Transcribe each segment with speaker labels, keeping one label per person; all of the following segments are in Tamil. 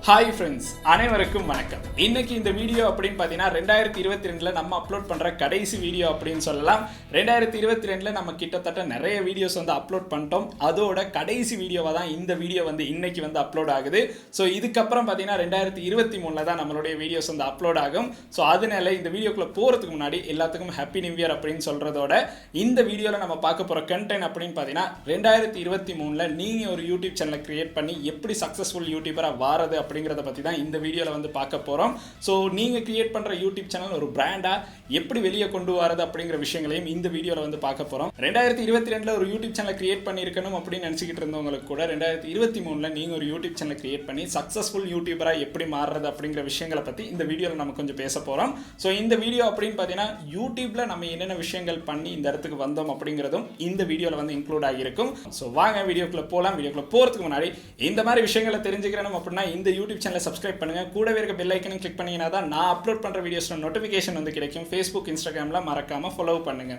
Speaker 1: ஹாய் ஃப்ரெண்ட்ஸ், அனைவருக்கும் வணக்கம். இன்னைக்கு இந்த வீடியோ அப்படின்னு பார்த்தீங்கன்னா 2022 நம்ம அப்லோட் பண்ணுற கடைசி வீடியோ அப்படின்னு சொல்லலாம். 2022 நம்ம கிட்டத்தட்ட நிறைய வீடியோஸ் அப்லோட் பண்ணிட்டோம். அதோட கடைசி வீடியோவாக தான் இந்த வீடியோ இன்னைக்கு அப்லோட் ஆகுது. ஸோ இதுக்கப்புறம் பார்த்தீங்கன்னா 2023 தான் நம்மளுடைய வீடியோஸ் அப்லோட் ஆகும். ஸோ அதனால இந்த வீடியோக்குள்ளே போகிறதுக்கு முன்னாடி எல்லாத்துக்கும் ஹாப்பி நியூ இயர் அப்படின்னு சொல்கிறதோட இந்த வீடியோவில் நம்ம பார்க்க போகிற கண்டென்ட் அப்படின்னு பார்த்தீங்கன்னா 2023 நீங்கள் ஒரு யூடியூப் சேனலை கிரியேட் பண்ணி எப்படி சக்ஸஸ்ஃபுல் யூடியூபராக வாரது அப்படிங்கிறத பற்றி தான் இந்த வீடியோவில் பார்க்க போகிறோம். ஸோ நீங்கள் கிரியேட் பண்ணுற யூடியூப் சேனல் ஒரு பிராண்டாக எப்படி வெளியே கொண்டு வரது அப்படிங்கிற விஷயங்களையும் இந்த வீடியோவில் பார்க்க போகிறோம். 2022 ஒரு யூடியூப் சேனலை கிரியேட் பண்ணியிருக்கணும் அப்படின்னு நினச்சிக்கிட்டு இருந்தவங்களுக்கு கூட 2023 நீங்கள் ஒரு யூடியூப் சேனலை கிரியேட் பண்ணி சக்ஸஸ்ஃபுல் யூடியூபராக எப்படி மாறுறது அப்படிங்கிற விஷயங்களை பற்றி இந்த வீடியோவில் நம்ம கொஞ்சம் பேச போகிறோம். ஸோ இந்த வீடியோ அப்படின்னு பார்த்தீங்கன்னா யூடியூப்பில் நம்ம என்னென்ன விஷயங்கள் பண்ணி இந்த இடத்துக்கு வந்தோம் அப்படிங்கிறதும் இந்த வீடியோவில் இன்க்ளூட் ஆகியிருக்கும். ஸோ வாங்க வீடியோக்குள்ளே போகலாம். வீடியோக்குள்ளே போகிறதுக்கு முன்னாடி இந்த மாதிரி விஷயங்களை தெரிஞ்சுக்கிறோம் அப்படின்னா இந்த யூடியூப் சேனலை சப்ஸ்கிரைப் பண்ணுங்க. கூடவே இருக்க பெல் ஐக்கனை கிளிக் பண்ணீங்கன்னா தான் நான் அப்லோட் பண்ற வீடியோஸ்ல நோட்டிஃபிகேஷன் கிடைக்கும். ஃபேஸ்புக், இன்ஸ்டாகிராம்ல மறக்காம ஃபாலோ பண்ணுங்க.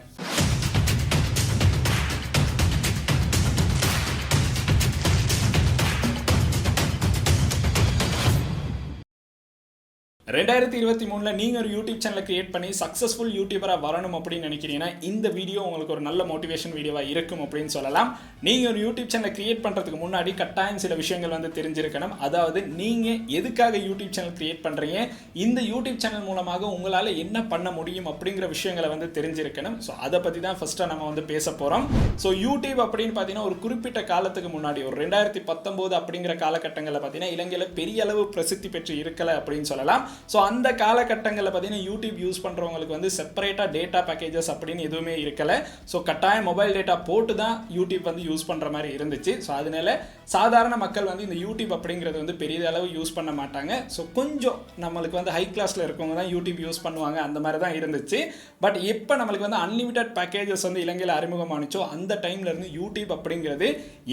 Speaker 1: 2023 நீங்கள் ஒரு யூடியூப் சேனலை கிரியேட் பண்ணி சக்ஸஸ்ஃபுல் யூடியூபராக வரணும் அப்படின்னு நினைக்கிறீங்கன்னா இந்த வீடியோ உங்களுக்கு ஒரு நல்ல மோட்டிவேஷன் வீடியோவாக இருக்கும் அப்படின்னு சொல்லலாம். நீங்கள் ஒரு யூடியூப் சேனலை கிரியேட் பண்ணுறதுக்கு முன்னாடி கட்டாயம் சில விஷயங்கள் தெரிஞ்சிருக்கணும். அதாவது நீங்கள் எதுக்காக யூடியூப் சேனல் கிரியேட் பண்ணுறீங்க, இந்த யூடியூப் சேனல் மூலமாக உங்களால் என்ன பண்ண முடியும் அப்படிங்கிற விஷயங்களை தெரிஞ்சிருக்கணும். ஸோ அதை பற்றி தான் ஃபஸ்ட்டாக நம்ம பேச போகிறோம். ஸோ யூடியூப் அப்படின்னு பார்த்தீங்கன்னா ஒரு குறிப்பிட்ட காலத்துக்கு முன்னாடி ஒரு 2019 அப்படிங்கிற காலகட்டங்களில் பார்த்தீங்கன்னா இலங்கையில் பெரிய அளவு பிரசித்தி பெற்று இருக்கலை அப்படின்னு சொல்லலாம். ஸோ அந்த காலகட்டங்களில் பார்த்தீங்கன்னா யூடியூப் யூஸ் பண்ணுறவங்களுக்கு செப்பரேட்டாக டேட்டா பேக்கேஜஸ் அப்படின்னு எதுவுமே இருக்கலை. ஸோ கட்டாயம் மொபைல் டேட்டா போட்டு தான் யூடியூப் யூஸ் பண்ணுற மாதிரி இருந்துச்சு. ஸோ அதனால சாதாரண மக்கள் இந்த யூடியூப் அப்படிங்கிறது பெரிய அளவு யூஸ் பண்ண மாட்டாங்க. ஸோ கொஞ்சம் நம்மளுக்கு ஹை கிளாஸில் இருக்கவங்க தான் யூடியூப் யூஸ் பண்ணுவாங்க, அந்த மாதிரி தான் இருந்துச்சு. பட் இப்போ நம்மளுக்கு அன்லிமிட்டட் பேக்கேஜஸ் இலங்கையில் அறிமுகமானுச்சோ அந்த டைம்ல இருந்து யூடியூப் அப்படிங்கிறது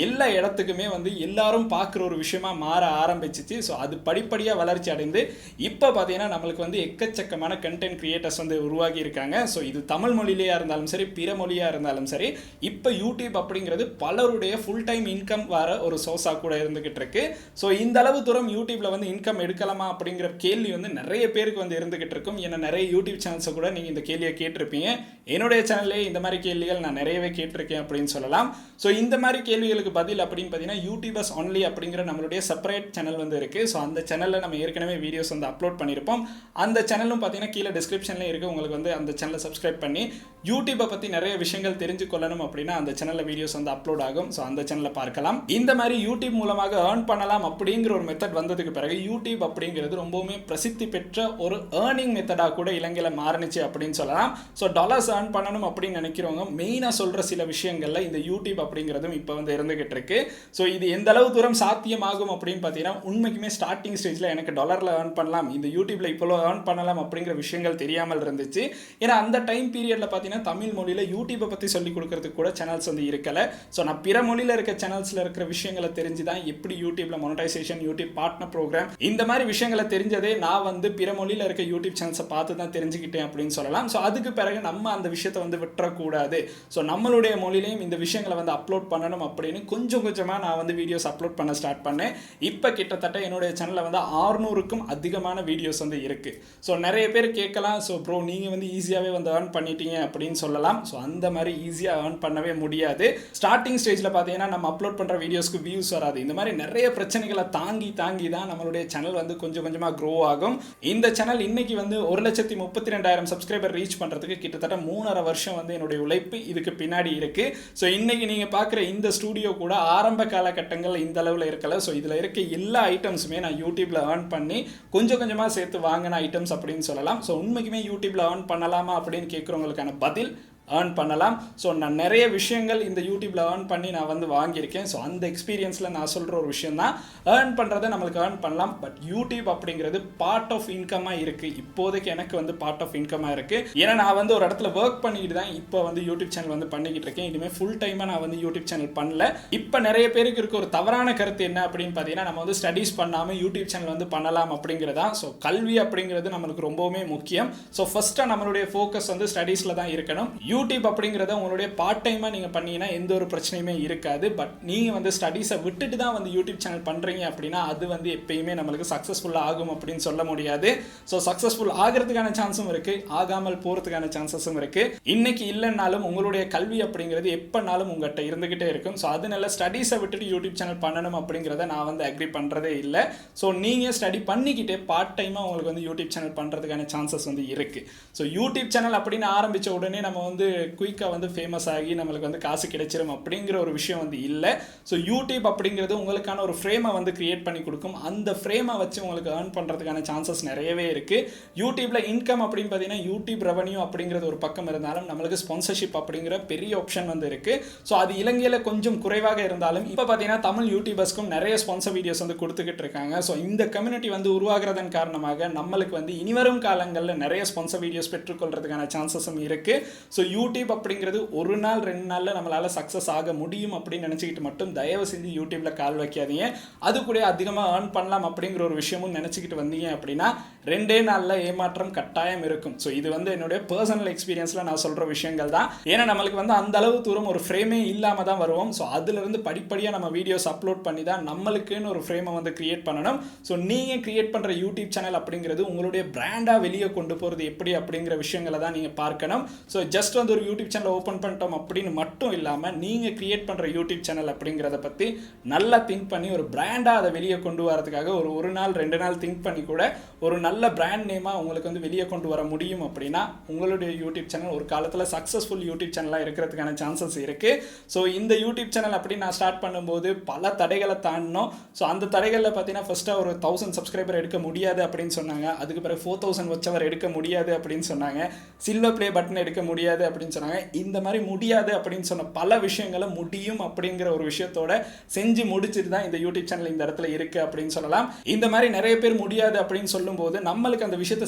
Speaker 1: எல்லா இடத்துக்குமே எல்லாரும் பார்க்குற ஒரு விஷயமா மாற ஆரம்பிச்சிச்சு. ஸோ அது படிப்படியாக வளர்ச்சி அடைந்து இப்போ பார்த்தீங்கன்னா நம்மளுக்கு எக்கச்சக்கமான கண்டென்ட் கிரியேட்டர்ஸ் உருவாகி இருக்காங்க. ஸோ இது தமிழ் மொழியிலேயா இருந்தாலும் சரி, பிற மொழியாக இருந்தாலும் சரி, இப்போ யூடியூப் அப்படிங்கிறது பலருடைய ஃபுல் டைம் இன்கம் வர ஒரு சோர்ஸாக கூட இருந்துகிட்டு இருக்கு. ஸோ இந்த அளவு தூரம் யூடியூப்ல இன்கம் எடுக்கலாமா அப்படிங்கிற கேள்வி நிறைய பேருக்கு இருந்துகிட்டு இருக்கும். ஏன்னா நிறைய யூடியூப் சேனல்ஸை கூட நீங்கள் இந்த கேள்வியை கேட்டிருப்பீங்க. என்னுடைய சேனல்லே இந்த மாதிரி கேள்விகள் நான் நிறையவே கேட்டிருக்கேன் அப்படின்னு சொல்லலாம். ஸோ இந்த மாதிரி கேள்விகளுக்கு பதில் அப்படின்னு பார்த்தீங்கன்னா யூடியூபர்ஸ் ஒன்லி அப்படிங்கிற நம்மளுடைய செப்பரேட் சேனல் இருக்கு. ஸோ அந்த சேனலில் நம்ம ஏற்கனவே வீடியோஸ் அப்லோட் பண்ணியிருப்போம். அந்த சேனலும் பார்த்தீங்கன்னா கீழே டிஸ்கிரிப்ஷன்லேயே இருக்குது. உங்களுக்கு அந்த சேனலை சப்ஸ்கிரைப் பண்ணி யூடியூப்பை பற்றி நிறைய விஷயங்கள் தெரிஞ்சு கொள்ளணும் அப்படின்னா அந்த சேனலில் வீடியோஸ் அப்லோட் ஆகும். ஸோ அந்த சேனலை பார்க்கலாம். இந்த மாதிரி யூடியூப் மூலமாக ஏர்ன் பண்ணலாம் அப்படிங்கிற ஒரு மெத்தட் வந்ததுக்கு பிறகு யூடியூப் அப்படிங்கிறது ரொம்பவுமே பிரசித்தி பெற்ற ஒரு ஏர்னிங் மெத்தடாக கூட இலங்கையில் மாறினுச்சு அப்படின்னு சொல்லலாம். ஸோ டாலர்ஸ் ஏர்ன் பண்ணணும் அப்படின்னு நினைக்கிறவங்க மெயினாக சொல்கிற சில விஷயங்கள்ல இந்த யூடியூப் அப்படிங்கிறதும் இப்போ இருந்துகிட்டு இருக்கு. ஸோ இது எந்த அளவு தூரம் சாத்தியமாகும் அப்படின்னு பார்த்தீங்கன்னா உண்மைக்குமே ஸ்டார்டிங் ஸ்டேஜில் எனக்கு டாலரில் ஏர்ன் பண்ணலாம், இந்த யூடியூப்ல இப்போ ஏர்ன் பண்ணலாம் அப்படிங்கிற விஷயங்கள் தெரியாமல் இருந்துச்சு. ஏன்னா அந்த டைம் பீரியட்ல பார்த்தீங்கன்னா தமிழ் மொழியில் யூடியூப்பை பற்றி சொல்லிக் கொடுக்கறதுக்கு கூட சேனல்ஸ் இருக்கல. ஸோ நான் பிற மொழியில் இருக்க சேனல்ஸில் இருக்கிற விஷயங்களை தெரிஞ்சு தான் எப்படி யூடியூப்ல மொனடைசேஷன், யூடியூப் பார்ட்னர் ப்ரோக்ராம், இந்த மாதிரி விஷயங்களை தெரிஞ்சதே நான் பிற மொழியில் இருக்க யூடியூப் சேனல்ஸை பார்த்து தான் தெரிஞ்சுக்கிட்டேன் அப்படின்னு சொல்லலாம். ஸோ அதுக்கு பிறகு நம்ம அந்த விஷயத்தை விட்டுறக்கூடாது. ஸோ நம்மளுடைய மொழியிலையும் இந்த விஷயங்களை அப்லோட் பண்ணணும் அப்படின்னு கொஞ்சம் கொஞ்சமாக நான் வீடியோஸ் அப்லோட் பண்ண ஸ்டார்ட் பண்ணேன். இப்போ கிட்டத்தட்ட என்னுடைய சேனலில் 600க்கும் அதிகமான வீடியோஸ் இருக்கு. ஸோ நிறைய பேர் கேட்கலாம், ஸோ ப்ரோ நீங்கள் ஈஸியாகவே ஏர்ன் பண்ணிட்டீங்க அப்படின்னு சொல்லலாம். ஸோ அந்த மாதிரி ஈஸியாக ஏர்ன் பண்ணவே முடியாது. ஸ்டார்டிங் ஸ்டேஜில் பார்த்தீங்கன்னா நம்ம அப்லோட் பண்ணுற வீடியோஸ்க்கு வியூஸ் வராது. இந்த மாதிரி நிறைய பிரச்சனைகளை தாங்கி தான் நம்மளுடைய சேனல் கொஞ்சம் கொஞ்சமாக க்ரோ ஆகும். இந்த சேனல் இன்னைக்கு 1,32,000 சப்ஸ்கிரைபர் ரீச் பண்ணுறதுக்கு கிட்டத்தட்ட 3.5 வருஷம் என்னுடைய உழைப்பு இதுக்கு பின்னாடி இருக்கு. ஸோ இன்னைக்கு நீங்கள் பார்க்குற இந்த ஸ்டூடியோ கூட ஆரம்ப காலகட்டங்கள் இந்த அளவில் இருக்கல. ஸோ இதில் இருக்க எல்லா ஐட்டம்ஸுமே நான் யூடியூப்ல ஏர்ன் பண்ணி கொஞ்சம் கொஞ்சமாக சேர்த்து வாங்கின ஐட்டம்ஸ் அப்படின்னு சொல்லலாம். ஸோ உண்மைக்குமே யூடியூப்ல ஏர்ன் பண்ணலாமா அப்படின்னு கேட்குறவங்களுக்கான பதில் ஏர்ன் பண்ணலாம். ஸோ நான் நிறைய விஷயங்கள் இந்த யூடியூப்ல ஏர்ன் பண்ணி நான் வாங்கியிருக்கேன். ஸோ அந்த எக்ஸ்பீரியன்ஸில் நான் சொல்கிற ஒரு விஷயம் தான், ஏர்ன் பண்ணுறதை நம்மளுக்கு ஏர்ன் பண்ணலாம். பட் யூடியூப் அப்படிங்கிறது பார்ட் ஆஃப் இன்கமாக இருக்குது. இப்போதைக்கு எனக்கு பார்ட் ஆஃப் இன்கமாக இருக்குது. ஏன்னா நான் ஒரு இடத்துல ஒர்க் பண்ணிக்கிட்டு தான் இப்போ யூடியூப் சேனல் பண்ணிக்கிட்டு இருக்கேன். இனிமேல் ஃபுல் டைமாக நான் யூடியூப் சேனல் பண்ணல. இப்போ நிறைய பேருக்கு இருக்க ஒரு தவறான கருத்து என்ன அப்படின்னு பார்த்தீங்கன்னா நம்ம ஸ்டடீஸ் பண்ணாமல் யூடியூப் சேனல் பண்ணலாம் அப்படிங்கிறதா. ஸோ கல்வி அப்படிங்கிறது நம்மளுக்கு ரொம்பவுமே முக்கியம். ஸோ ஃபர்ஸ்ட்டாக நம்மளுடைய ஃபோக்கஸ் ஸ்டடீஸில் தான் இருக்கணும். யூடியூப் அப்படிங்கிறத உங்களுடைய பார்ட் டைமாக நீங்கள் பண்ணீங்கன்னா எந்த ஒரு பிரச்சனையுமே இருக்காது. பட் நீங்கள் வந்து ஸ்டடீஸை விட்டுட்டு தான் வந்து யூடியூப் சேனல் பண்ணுறீங்க அப்படின்னா அது வந்து எப்பயுமே நம்மளுக்கு சக்ஸஸ்ஃபுல்லாக ஆகும் அப்படின்னு சொல்ல முடியாது. ஸோ சக்ஸஸ்ஃபுல் ஆகிறதுக்கான சான்ஸும் இருக்குது, ஆகாமல் போகிறதுக்கான சான்சஸும் இருக்குது. இன்னைக்கு இல்லைன்னாலும் உங்களுடைய கல்வி அப்படிங்கிறது எப்போனாலும் உங்கள்கிட்ட இருந்துக்கிட்டே இருக்கும். ஸோ அதனால ஸ்டடீஸை விட்டுட்டு யூடியூப் சேனல் பண்ணணும் அப்படிங்கிறத நான் வந்து அக்ரி பண்ணுறதே இல்லை. ஸோ நீங்கள் ஸ்டடி பண்ணிக்கிட்டே பார்ட் டைமாக உங்களுக்கு வந்து யூடியூப் சேனல் பண்ணுறதுக்கான சான்சஸ் வந்து இருக்குது. ஸோ யூடியூப் சேனல் அப்படின்னு ஆரம்பித்த உடனே நம்ம வந்து குயிக்காக வந்து ஃபேமஸ் ஆகி நம்மளுக்கு வந்து காசு கிடைச்சிரும் அப்படிங்கிற ஒரு விஷயம் வந்து இல்லை. ஸோ யூடியூப் அப்படிங்கிறது உங்களுக்கான ஒரு ஃப்ரேமை வந்து கிரியேட் பண்ணி கொடுக்கும். அந்த ஃப்ரேமை வச்சு உங்களுக்கு ஏர்ன் பண்ணுறதுக்கான சான்சஸ் நிறையவே இருக்குது. யூடியூப்ல இன்கம் அப்படின்னு பார்த்தீங்கன்னா யூடியூப் ரெவன்யூ அப்படிங்கிறது ஒரு பக்கம் இருந்தாலும் நம்மளுக்கு ஸ்பான்சர்ஷிப் அப்படிங்கிற பெரிய ஆப்ஷன் வந்து இருக்குது. ஸோ அது இலங்கையில் கொஞ்சம் குறைவாக இருந்தாலும் இப்போ பார்த்தீங்கன்னா தமிழ் யூடியூபர்ஸ்க்கும் நிறைய ஸ்பான்சர் வீடியோஸ் வந்து கொடுத்துக்கிட்டு இருக்காங்க. ஸோ இந்த கம்யூனிட்டி வந்து உருவாகிறதன் காரணமாக நம்மளுக்கு வந்து இனிவரும் காலங்களில் நிறைய ஸ்பான்சர் வீடியோஸ் பெற்றுக்கொள்றதுக்கான சான்சஸும் இருக்குது. ஸோ யூடியூப் அப்படிங்கிறது ஒரு நாள் 2 நாளில் நம்மளால் சக்ஸஸ் ஆக முடியும் அப்படின்னு நினச்சிக்கிட்டு மட்டும் தயவு செஞ்சு யூடியூப்ல கால் வைக்காதீங்க. அது கூட அதிகமாக ஏர்ன் பண்ணலாம் அப்படிங்கிற ஒரு விஷயமும் நினச்சிக்கிட்டு வந்தீங்க அப்படின்னா 2 நாளில் ஏமாற்றம் கட்டாயம் இருக்கும். ஸோ இது வந்து என்னுடைய பர்சனல் எக்ஸ்பீரியன்ஸில் நான் சொல்கிற விஷயங்கள் தான். ஏன்னா நம்மளுக்கு வந்து அந்த அளவு தூரம் ஒரு ஃப்ரேமே இல்லாமல் தான் வருவோம். ஸோ அதுலேருந்து படிப்படியாக நம்ம வீடியோஸ் அப்லோட் பண்ணி தான் நம்மளுக்குன்னு ஒரு ஃப்ரேமை வந்து கிரியேட் பண்ணணும். ஸோ நீங்கள் கிரியேட் பண்ணுற யூடியூப் சேனல் அப்படிங்கிறது உங்களுடைய பிராண்டாக வெளியே கொண்டு போகிறது எப்படி அப்படிங்கிற விஷயங்களை தான் நீங்கள் பார்க்கணும். ஸோ ஜஸ்ட் வந்து ஒரு யூடியூப் சேனல் ஓப்பன் பண்ணிட்டோம் அப்படின்னு மட்டும் இல்லாமல் நீங்கள் கிரியேட் பண்ணுற யூடியூப் சேனல் அப்படிங்கிறத பற்றி நல்லா திங்க் பண்ணி ஒரு பிராண்டாக அதை வெளியே கொண்டு வரதுக்காக ஒரு நாள் 2 நாள் திங்க் பண்ணி கூட ஒரு நல்ல பிராண்ட் நேமாக உங்களுக்கு வந்து வெளியே கொண்டு வர முடியும் அப்படின்னா உங்களுடைய யூடியூப் சேனல் ஒரு காலத்தில் சக்ஸஸ்ஃபுல் யூடியூப் சேனலாக இருக்கிறதுக்கான சான்சஸ் இருக்குது. ஸோ இந்த யூடியூப் சேனல் அப்படி நான் ஸ்டார்ட் பண்ணும்போது பல தடைகளை தாண்டினோம். ஸோ அந்த தடைகளில் பார்த்தீங்கன்னா ஃபஸ்ட்டாக ஒரு 1000 சப்ஸ்கிரைபர் எடுக்க முடியாது அப்படின்னு சொன்னாங்க. அதுக்கு பிறகு 4000 வச்சவர் எடுக்க முடியாது அப்படின்னு சொன்னாங்க. சில்வர் ப்ளே பட்டன் எடுக்க முடியாது அப்படின்னு சொன்னாங்க. இந்த மாதிரி முடியாது அப்படின்னு சொன்ன பல விஷயங்களை முடியும் அப்படிங்கிற ஒரு விஷயத்தோட செஞ்சு முடிச்சுட்டு தான் இந்த யூடியூப் சேனல் இந்த இடத்துல இருக்குது அப்படின்னு சொல்லலாம். இந்த மாதிரி நிறைய பேர் முடியாது அப்படின்னு சொல்லும்போது நம்மளுக்கு அந்த விஷயத்தை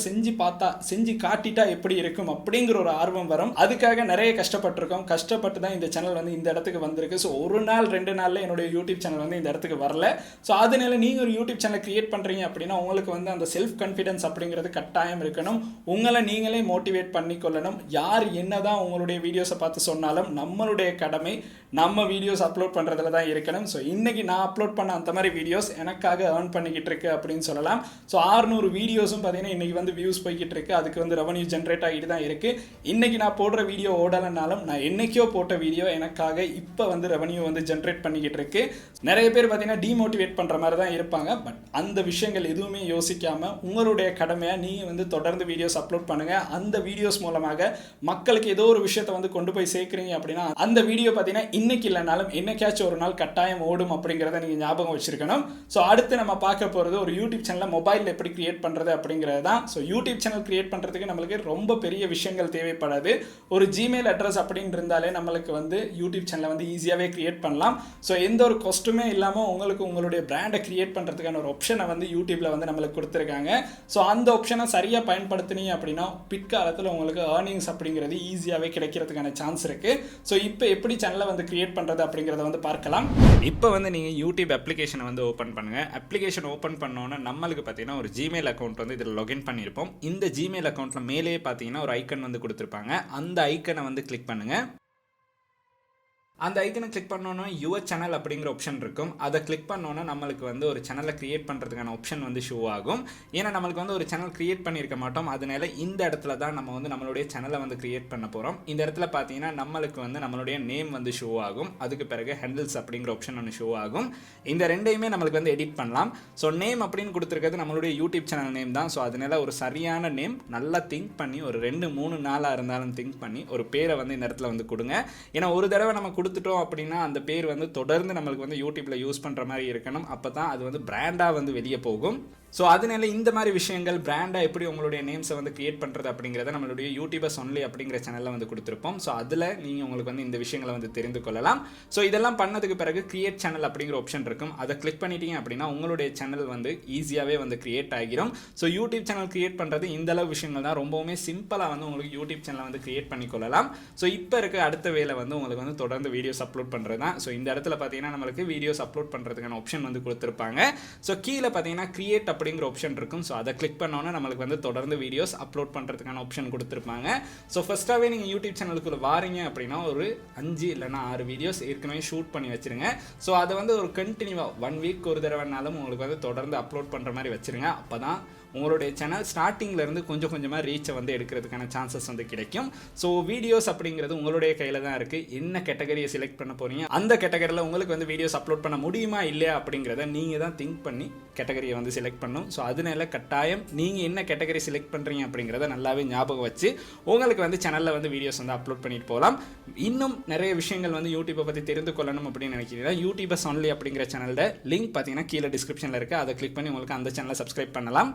Speaker 1: செஞ்சு காட்டிட்டா எப்படி இருக்கும் அப்படிங்கிற ஒரு ஆர்வம் வரும். அதுக்காக நிறைய கஷ்டப்பட்டிருக்கோம். கஷ்டப்பட்டு தான் இந்த சேனல் வந்து இந்த இடத்துக்கு வந்திருக்கு. ஸோ ஒரு நாள் 2 நாளில் என்னுடைய யூடியூப் சேனல் வந்து இந்த இடத்துக்கு வரல. ஸோ அதனால நீங்கள் ஒரு யூடியூப் சேனல் கிரியேட் பண்ணுறீங்க அப்படின்னா உங்களுக்கு வந்து அந்த செல்ஃப் கான்ஃபிடன்ஸ் அப்படிங்கிறது கட்டாயம் இருக்கணும். உங்களை நீங்களே மோட்டிவேட் பண்ணிக்கொள்ளணும். யார் என்னதான் உங்களுடைய வீடியோஸை பார்த்து சொன்னாலும் நம்மளுடைய கடமை நம்ம வீடியோஸ் அப்லோட் பண்ணுறதுல தான் இருக்கணும். ஸோ இன்றைக்கி நான் அப்லோட் பண்ண அந்த மாதிரி வீடியோஸ் எனக்காக ஏர்ன் பண்ணிக்கிட்டு இருக்கு அப்படின்னு சொல்லலாம். ஸோ 600 வீடியோஸும் பார்த்தீங்கன்னா இன்றைக்கி வந்து வியூஸ் போய்கிட்டு இருக்கு. அதுக்கு வந்து ரெவன்யூ ஜென்ரேட் ஆகிட்டு தான் இருக்குது. இன்றைக்கி நான் போடுற வீடியோ ஓடலைனாலும் நான் என்னைக்கோ போட்ட வீடியோ எனக்காக இப்போ வந்து ரெவன்யூ வந்து ஜென்ரேட் பண்ணிக்கிட்டு இருக்கு. நிறைய பேர் பார்த்தீங்கன்னா டிமோட்டிவேட் பண்ணுற மாதிரி தான் இருப்பாங்க. பட் அந்த விஷயங்கள் எதுவுமே யோசிக்காமல் உங்களுடைய கடமையாக நீங்கள் வந்து தொடர்ந்து வீடியோஸ் அப்லோட் பண்ணுங்கள். அந்த வீடியோஸ் மூலமாக மக்களுக்கு ஏதோ ஒரு விஷயத்தை வந்து கொண்டு போய் சேர்க்குறீங்க அப்படின்னா அந்த வீடியோ பார்த்தீங்கன்னா இன்னைக்கு இல்லைனாலும் என்னைக்காச்சும் ஒரு நாள் கட்டாயம் ஓடும் அப்படிங்கிறத நீங்கள் ஞாபகம் வச்சிருக்கணும். ஸோ அடுத்து நம்ம பார்க்க போகிறது ஒரு யூடியூப் சேனலை மொபைலில் எப்படி கிரியேட் பண்ணுறது அப்படிங்கிறது தான். ஸோ யூடியூப் சேனல் கிரியேட் பண்ணுறதுக்கு நம்மளுக்கு ரொம்ப பெரிய விஷயங்கள் தேவைப்படாது. ஒரு ஜிமெயில் அட்ரஸ் அப்படின்னு இருந்தாலே நம்மளுக்கு வந்து யூடியூப் சேனலை வந்து ஈஸியாகவே கிரியேட் பண்ணலாம். ஸோ எந்த ஒரு காஸ்ட்டுமே இல்லாமல் உங்களுக்கு உங்களுடைய பிராண்டை கிரியேட் பண்ணுறதுக்கான ஒரு ஆப்ஷனை வந்து யூடியூப்பில் வந்து நம்மளுக்கு கொடுத்துருக்காங்க. ஸோ அந்த ஆப்ஷனை சரியாக பயன்படுத்தினீங்க அப்படின்னா பிற்காலத்தில் உங்களுக்கு ஏர்னிங்ஸ் அப்படிங்கிறது ஈஸியாகவே கிடைக்கிறதுக்கான சான்ஸ் இருக்குது. ஸோ இப்போ எப்படி சேனலை வந்து கிரியேட் பண்ணுறது அப்படிங்கிறத வந்து பார்க்கலாம். இப்போ வந்து நீங்கள் யூடியூப் அப்ளிகேஷனை வந்து ஓப்பன் பண்ணுங்கள். அப்ளிகேஷன் ஓப்பன் பண்ணோன்னா நம்மளுக்கு பார்த்தீங்கன்னா ஒரு ஜிமெயில் அக்கௌண்ட் வந்து இதில் லாகின் பண்ணியிருப்போம். இந்த ஜிமெயில் அக்கௌண்ட்டில் மேலேயே பார்த்தீங்கன்னா ஒரு ஐக்கன் வந்து கொடுத்துருப்பாங்க. அந்த ஐக்கனை வந்து கிளிக் பண்ணுங்கள். அந்த ஐக்கனை கிளிக் பண்ணோன்னா யுவர் சேனல் அப்படிங்கிற ஆப்ஷன் இருக்கும். அதை கிளிக் பண்ணோன்னா நம்மளுக்கு வந்து ஒரு சேனலை கிரியேட் பண்ணுறதுக்கான ஆப்ஷன் வந்து ஷோ ஆகும். ஏன்னா நம்மளுக்கு வந்து ஒரு சேனல் கிரியேட் பண்ணியிருக்க மாட்டோம். அதனால இந்த இடத்துல தான் நம்ம வந்து நம்மளுடைய சேனலை வந்து கிரியேட் பண்ண போகிறோம். இந்த இடத்துல பார்த்தீங்கன்னா நம்மளுக்கு வந்து நம்மளுடைய நேம் வந்து ஷோ ஆகும். அதுக்கு பிறகு ஹேண்டில்ஸ் அப்படிங்கிற ஆப்ஷன் ஒன்று ஷோ ஆகும். இந்த ரெண்டையுமே நம்மளுக்கு வந்து எடிட் பண்ணலாம். ஸோ நேம் அப்படின்னு கொடுத்துருக்கிறது நம்மளுடைய யூடியூப் சேனல் நேம் தான். ஸோ அதனால ஒரு சரியான நேம் நல்லா திங்க் பண்ணி ஒரு 2-3 நாளாக இருந்தாலும் திங்க் பண்ணி ஒரு பேரை வந்து இந்த இடத்துல வந்து கொடுங்க. ஏன்னா ஒரு தடவை நம்ம கொடுத்துட்டோம் அப்படின்னா அந்த பேர் வந்து தொடர்ந்து நம்மளுக்கு வந்து யூடியூப்ல யூஸ் பண்ற மாதிரி இருக்கணும். அப்பதான் அது வந்து பிராண்டா வந்து வெளியே போகும். ஸோ அதனால இந்த மாதிரி விஷயங்கள் பிராண்டாக எப்படி உங்களுடைய நேம்ஸை வந்து கிரியேட் பண்ணுறது அப்படிங்கிறத நம்மளுடைய யூடியூபர்ஸ் ஒன்லி அப்படிங்கிற சேனலில் வந்து கொடுத்துருப்போம். ஸோ அதில் நீங்கள் உங்களுக்கு வந்து இந்த விஷயங்களை வந்து தெரிந்து கொள்ளலாம். ஸோ இதெல்லாம் பண்ணதுக்கு பிறகு கிரியேட் சேனல் அப்படிங்கிற ஆப்ஷன் இருக்கும். அதை கிளிக் பண்ணிட்டீங்க அப்படின்னா உங்களுடைய சேனல் வந்து ஈஸியாகவே வந்து கிரியேட் ஆகிரும். ஸோ யூடியூப் சேனல் கிரியேட் பண்ணுறது இந்த அளவு விஷயங்கள் தான். ரொம்பவுமே சிம்பிளாக வந்து உங்களுக்கு யூடியூப் சேனலை வந்து கிரியேட் பண்ணிக்கொள்ளலாம். ஸோ இப்போ இருக்க அடுத்த வேலை வந்து உங்களுக்கு வந்து தொடர்ந்து வீடியோஸ் அப்லோட் பண்ணுறது தான். ஸோ இந்த இடத்துல பார்த்தீங்கன்னா நம்மளுக்கு வீடியோஸ் அப்லோட் பண்ணுறதுக்கான ஆப்ஷன் வந்து கொடுத்துருப்பாங்க. ஸோ கீழே பார்த்தீங்கன்னா கிரியேட் அப்படிங்கிற ஆப்ஷன் இருக்கும். ஸோ அதை கிளிக் பண்ணோன்னா நம்மளுக்கு வந்து தொடர்ந்து வீடியோஸ் அப்லோட் பண்ணுறதுக்கான ஆப்ஷன் கொடுத்துருப்பாங்க. ஸோ ஃபஸ்ட்டாகவே நீங்கள் யூடியூப் சேனலுக்குள்ள வாரீங்க அப்படின்னா ஒரு 5 இல்லைனா 6 வீடியோஸ் ஏற்கனவே ஷூட் பண்ணி வச்சுருங்க. ஸோ அதை வந்து ஒரு கண்டினியூவாக 1 வீக் ஒரு தடவைனாலும் உங்களுக்கு வந்து தொடர்ந்து அப்லோட் பண்ணுற மாதிரி வச்சுருங்க. அப்போ தான் உங்களுடைய சேனல் ஸ்டார்டிங்லேருந்து கொஞ்சம் கொஞ்சமாக ரீச்சை வந்து எடுக்கிறதுக்கான சான்சஸ் வந்து கிடைக்கும். ஸோ வீடியோஸ் அப்படிங்கிறது உங்களுடைய கையில் தான் இருக்குது. என்ன கேட்டகரியை செலக்ட் பண்ண போகிறீங்க, அந்த கேட்டகரியில் உங்களுக்கு வந்து வீடியோஸ் அப்லோட் பண்ண முடியுமா இல்லையா அப்படிங்கிறத நீங்கள் தான் திங்க் பண்ணி கேட்டகரியை வந்து செலக்ட் பண்ணணும். ஸோ அதனால கட்டாயம் நீங்கள் என்ன கேட்டகரி செலக்ட் பண்ணுறீங்க அப்படிங்கிறத நல்லாவே ஞாபகம் வச்சு உங்களுக்கு வந்து சேனலில் வந்து வீடியோஸ் வந்து அப்லோட் பண்ணிட்டு போகலாம். இன்னும் நிறைய விஷயங்கள் வந்து யூடியூப்பை பற்றி தெரிந்து கொள்ளணும் அப்படின்னு நினைக்கிறீங்கன்னா யூடியூபர்ஸ் ஒன்லி அப்படிங்கிற சேனலோட லிங்க் பார்த்தீங்கன்னா கீழே டிஸ்கிரிப்ஷனில் இருக்குது. அதை கிளிக் பண்ணி உங்களுக்கு அந்த சேனலை சப்ஸ்கிரைப் பண்ணலாம்.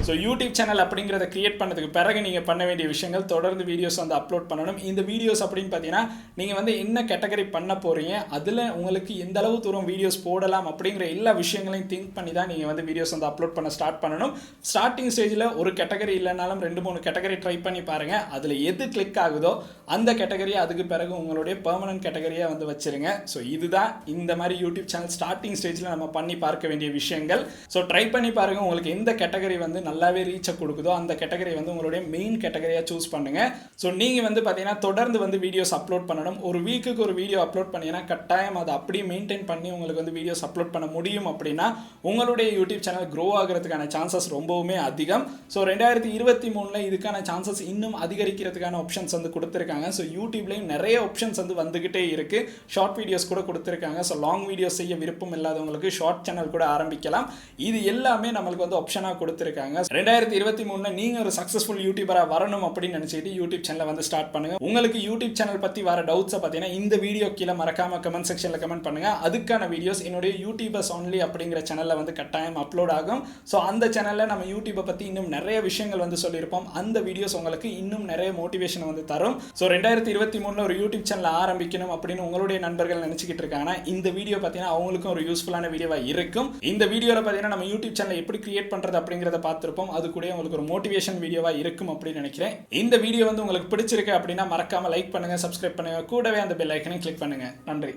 Speaker 1: ஸோ யூடியூப் சேனல் அப்படிங்கிறத கிரியேட் பண்ணதுக்கு பிறகு நீங்கள் பண்ண வேண்டிய விஷயங்கள் தொடர்ந்து வீடியோஸ் வந்து அப்லோட் பண்ணணும். இந்த வீடியோஸ் அப்படின்னு பார்த்தீங்கன்னா நீங்கள் வந்து என்ன கேட்டகரி பண்ண போகிறீங்க, அதில் உங்களுக்கு எந்த அளவு தூரம் வீடியோஸ் போடலாம் அப்படிங்கிற எல்லா விஷயங்களையும் திங்க் பண்ணி தான் நீங்கள் வந்து வீடியோஸ் வந்து அப்லோட் பண்ண ஸ்டார்ட் பண்ணணும். ஸ்டார்டிங் ஸ்டேஜில் ஒரு கேட்டகரி இல்லைனாலும் 2-3 கேட்டகரி ட்ரை பண்ணி பாருங்கள். அதில் எது கிளிக் ஆகுதோ அந்த கேட்டகரியை அதுக்கு பிறகு உங்களுடைய பெர்மனன்ட் கேட்டகரியாக வந்து வச்சுருங்க. ஸோ இதுதான் இந்த மாதிரி யூடியூப் சேனல் ஸ்டார்டிங் ஸ்டேஜில் நம்ம பண்ணி பார்க்க வேண்டிய விஷயங்கள். ஸோ ட்ரை பண்ணி பாருங்கள். உங்களுக்கு எந்த கேட்டகரி வந்து நல்லாவே ரீச்சை கொடுக்குதோ அந்த கேட்டகரி வந்து உங்களுடைய மெயின் கேட்டகரியாக சூஸ் பண்ணுங்கள். ஸோ நீங்கள் வந்து பார்த்தீங்கன்னா தொடர்ந்து வந்து வீடியோஸ் அப்லோட் பண்ணணும். ஒரு வீக்குக்கு ஒரு வீடியோ அப்லோட் பண்ணீங்கன்னா கட்டாயம் அதை அப்படியே மெயின்டைன் பண்ணி உங்களுக்கு வந்து வீடியோஸ் அப்லோட் பண்ண முடியும். அப்படின்னா உங்களுடைய யூடியூப் சேனல் க்ரோ ஆகிறதுக்கான சான்சஸ் ரொம்பவுமே அதிகம். ஸோ 2023 இதுக்கான சான்சஸ் இன்னும் அதிகரிக்கிறதுக்கான ஆப்ஷன்ஸ் வந்து கொடுத்துருக்காங்க. ஸோ யூடியூப்லேயும் நிறைய ஆப்ஷன்ஸ் வந்து வந்துகிட்டே இருக்குது. ஷார்ட் வீடியோஸ் கூட கொடுத்துருக்காங்க. ஸோ லாங் வீடியோஸ் செய்ய விருப்பம் இல்லாதவங்களுக்கு ஷார்ட் சேனல் கூட ஆரம்பிக்கலாம். இது எல்லாமே நம்மளுக்கு வந்து ஆப்ஷனாக கொடுத்துருக்காங்க. 2023 நீங்கள் ஒரு சக்ஸஸ்ஃபுல் யூடியூபராக வரணும் அப்படின்னு நினச்சிட்டு யூடியூப் சேனலை வந்து ஸ்டார்ட் பண்ணுங்க. உங்களுக்கு யூடியூப் சேனல் பற்றி வர டவுட்ஸை பார்த்தீங்கன்னா இந்த வீடியோ கீழே மறக்காம கமெண்ட் செக்ஷனில் கமெண்ட் பண்ணுங்க. அதுக்கான வீடியோஸ் என்னுடைய யூடியூபர்ஸ் ஒன்லி அப்படிங்கிற சேனலில் வந்து கட்டாயம் அப்லோட் ஆகும். ஸோ அந்த சேனலில் நம்ம யூடியூப்பை பற்றி இன்னும் நிறைய விஷயங்கள் வந்து சொல்லியிருப்போம். அந்த வீடியோஸ் உங்களுக்கு இன்னும் நிறைய மோட்டிவேஷன் வந்து தரும். ஸோ 2023 ஒரு யூடியூப் சேனல் ஆரம்பிக்கணும் அப்படின்னு உங்களுடைய நண்பர்கள் நினச்சிக்கிட்டு இருக்காங்கன்னா இந்த வீடியோ பார்த்தீங்கன்னா அவங்களுக்கும் ஒரு யூஸ்ஃபுல்லான வீடியோவாக இருக்கும். இந்த வீடியோவில் பார்த்தீங்கன்னா நம்ம யூடியூப் சேனலை எப்படி கிரியேட் பண்ணுறது அப்படிங்கிறத பார்த்துருப்போம். அது கூட உங்களுக்கு ஒரு மோட்டிவேஷன் வீடியோவாக இருக்கும் அப்படின்னு நினைக்கிறேன். இந்த வீடியோ வந்து உங்களுக்கு பிடிச்சிருக்கு அப்படின்னா மறக்காம லைக் பண்ணுங்க, சப்ஸ்கிரைப் பண்ணுங்க, கூடவே அந்த பெல் ஐக்கனை கிளிக் பண்ணுங்க. நன்றி.